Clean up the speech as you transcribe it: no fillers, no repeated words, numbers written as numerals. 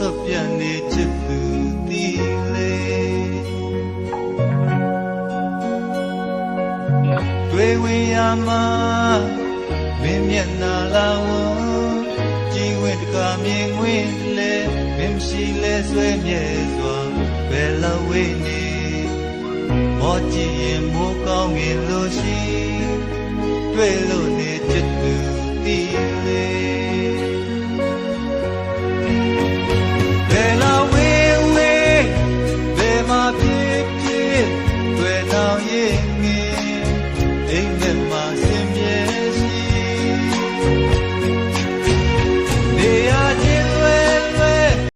ဆော့ပြန်နေချစ်သူတီလေတွေ့ဝင်ရမှာမင်းမျက်နှာလာဝကြည်ဝင်တကာမြင်ဝင်လေမင်းရှိလဲဆွဲမြဲစွာဘယ်လောက်ဝေးနေမောကြည့်ရင်မိုးကောင်းငင်လို့ရှိတွေ့လို့နေချစ်သူတီလေ